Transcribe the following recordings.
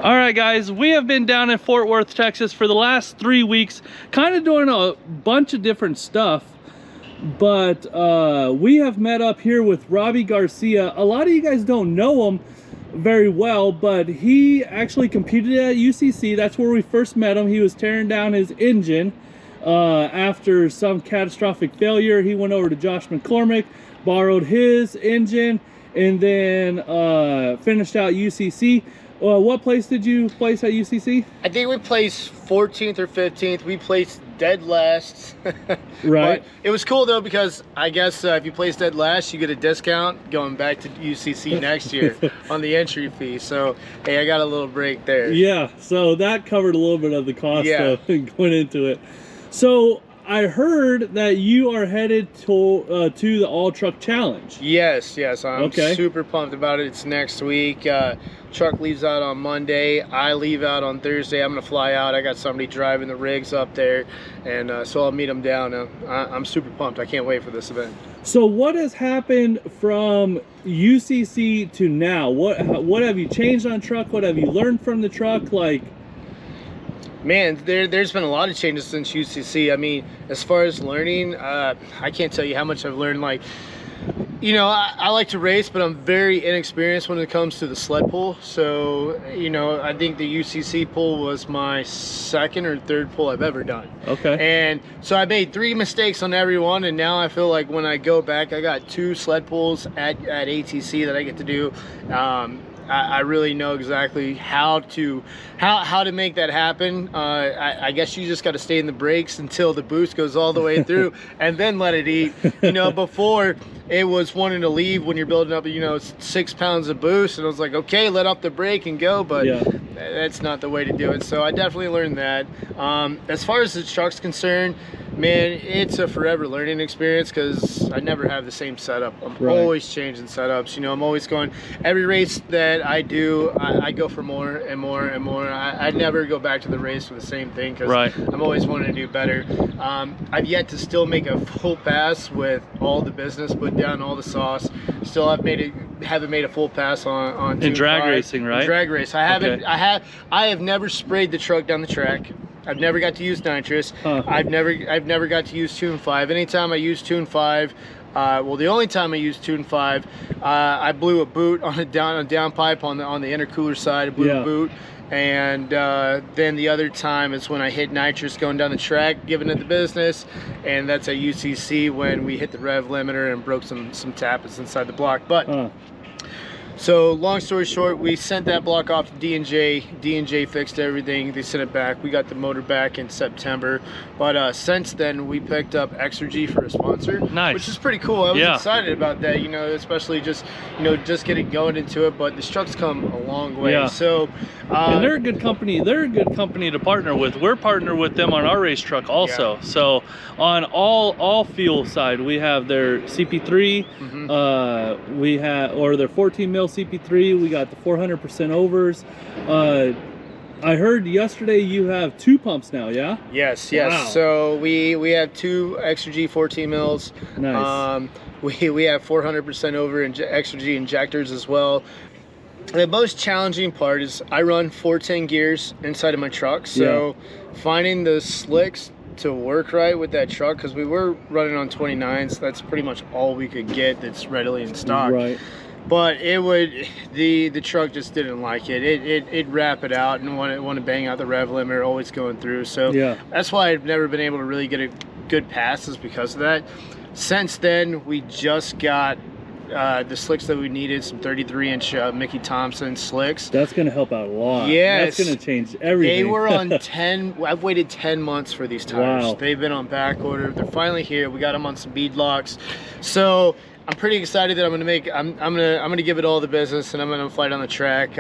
All right, guys, we have been down in Fort Worth, Texas for the last 3 weeks, kind of doing a bunch of different stuff. But we have met up here with Robby Garcia. A lot of you guys don't know him very well, but he actually competed at UCC. That's where we first met him. He was tearing down his engine after some catastrophic failure. He went over to Josh McCormick, borrowed his engine, and then finished out UCC. What place did you place at UCC? I think we placed 14th or 15th. We placed dead last. Right. But it was cool though, because I guess if you place dead last, you get a discount going back to UCC next year on the entry fee. So hey, I got a little break there. Yeah, so that covered a little bit of the cost of going into it. So I heard that you are headed to the All Truck Challenge. Yes, I'm super pumped about it. It's next week. Truck leaves out on Monday. I leave out on Thursday. I'm gonna fly out. I got somebody driving the rigs up there, and so I'll meet them down. I'm super pumped. I can't wait for this event. So what has happened from UCC to now? What have you changed on truck? What have you learned from the truck? Like, man, there's been a lot of changes since UCC. I mean, as far as learning, I can't tell you how much I've learned. Like, you know, I like to race, but I'm very inexperienced when it comes to the sled pull. So, you know, I think the UCC pull was my second or third pull I've ever done. Okay. And so I made 3 mistakes on every one, and now I feel like when I go back, I got 2 sled pulls at ATC that I get to do. I really know exactly how to make that happen. I guess you just got to stay in the brakes until the boost goes all the way through and then let it eat. You know, before it was wanting to leave when you're building up, you know, 6 pounds of boost, and I was like, okay, let off the brake and go, but that's not the way to do it. So I definitely learned that. As far as the truck's concerned, man, it's a forever learning experience because I never have the same setup. I'm always changing setups. You know, I'm always going, every race that I do, I go for more and more and more. I never go back to the race for the same thing because I'm always wanting to do better. I've yet to still make a full pass with all the business, put down all the sauce. Still haven't made a full pass on in drag racing, right? In drag race. I have never sprayed the truck down the track. I've never got to use nitrous. I've never got to use Tune 5. Anytime I use Tune 5, well, the only time I used Tune 5, I blew a boot on a down pipe on the intercooler side. I blew a boot, and then the other time is when I hit nitrous going down the track, giving it the business, and that's at UCC when we hit the rev limiter and broke some tappets inside the block. But so long story short, we sent that block off to D&J. D&J fixed everything. They sent it back. We got the motor back in September. But since then, we picked up Exergy for a sponsor. Nice. Which is pretty cool. I was excited about that, you know, especially just getting going into it. But this truck's come a long way. Yeah. So, and they're a good company. They're a good company to partner with. We're partnered with them on our race truck also. Yeah. So on all fuel side, we have their CP3. We have, or their 14 mil CP3. We got the 400% overs. I heard yesterday you have 2 pumps now, yeah? Yes. Wow. So we have 2 Exergy 14 mils. Nice. We have 400% over Exergy injectors as well. The most challenging part is I run 410 gears inside of my truck, so finding the slicks to work right with that truck, because we were running on 29s, that's pretty much all we could get that's readily in stock. Right. But it would, the truck just didn't like it. It'd wrap it out and want to bang out the rev limiter, always going through. So that's why I've never been able to really get a good pass, is because of that. Since then, we just got the slicks that we needed, some 33-inch Mickey Thompson slicks. That's going to help out a lot. Yes. That's going to change everything. They were on 10, I've waited 10 months for these tires. Wow. They've been on back order. They're finally here. We got them on some bead locks. So I'm pretty excited that I'm gonna give it all the business, and I'm gonna fly down the track.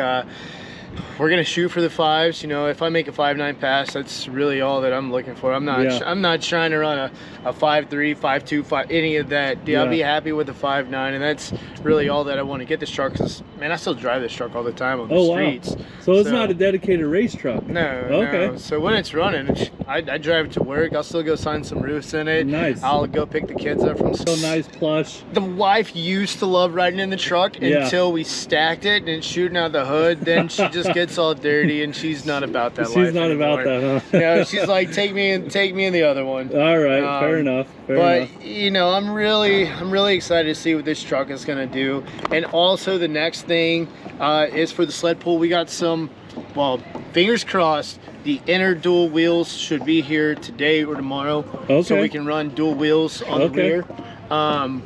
We're gonna shoot for the 5s. You know, if I make a 5.9 pass, that's really all that I'm looking for. I'm not trying to run a 5.3, 5.2, 5 any of that. I'll be happy with the 5.9, and that's really all that I want to get this truck. Because man, I still drive this truck all the time on the streets. Wow. So it's not a dedicated race truck. No. So when it's running, I drive it to work. I'll still go sign some roofs in it. Nice. I'll go pick the kids up from school. So nice, plush. The wife used to love riding in the truck until we stacked it and shooting out the hood. Then she just gets all dirty, and she's not about that life. She's not anymore. about that, huh? You know, she's like, take me in the other one. All right, fair enough. Fair enough. You know, I'm really excited to see what this truck is gonna do. And also the next thing is for the sled pull. We got some, well, fingers crossed, the inner dual wheels should be here today or tomorrow. Okay. So we can run dual wheels on the rear. I'm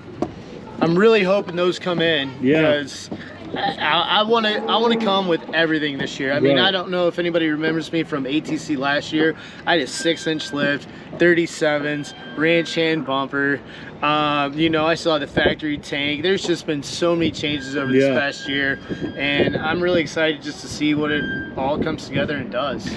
really hoping those come in, because I want to come with everything this year. I mean, I don't know if anybody remembers me from ATC last year. I had a 6-inch lift, 37s, ranch hand bumper. You know, I saw the factory tank. There's just been so many changes over this past year, and I'm really excited just to see what it all comes together and does.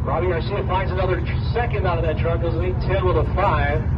Robby Garcia finds another second out of that truck, goes 8:10 with a 5.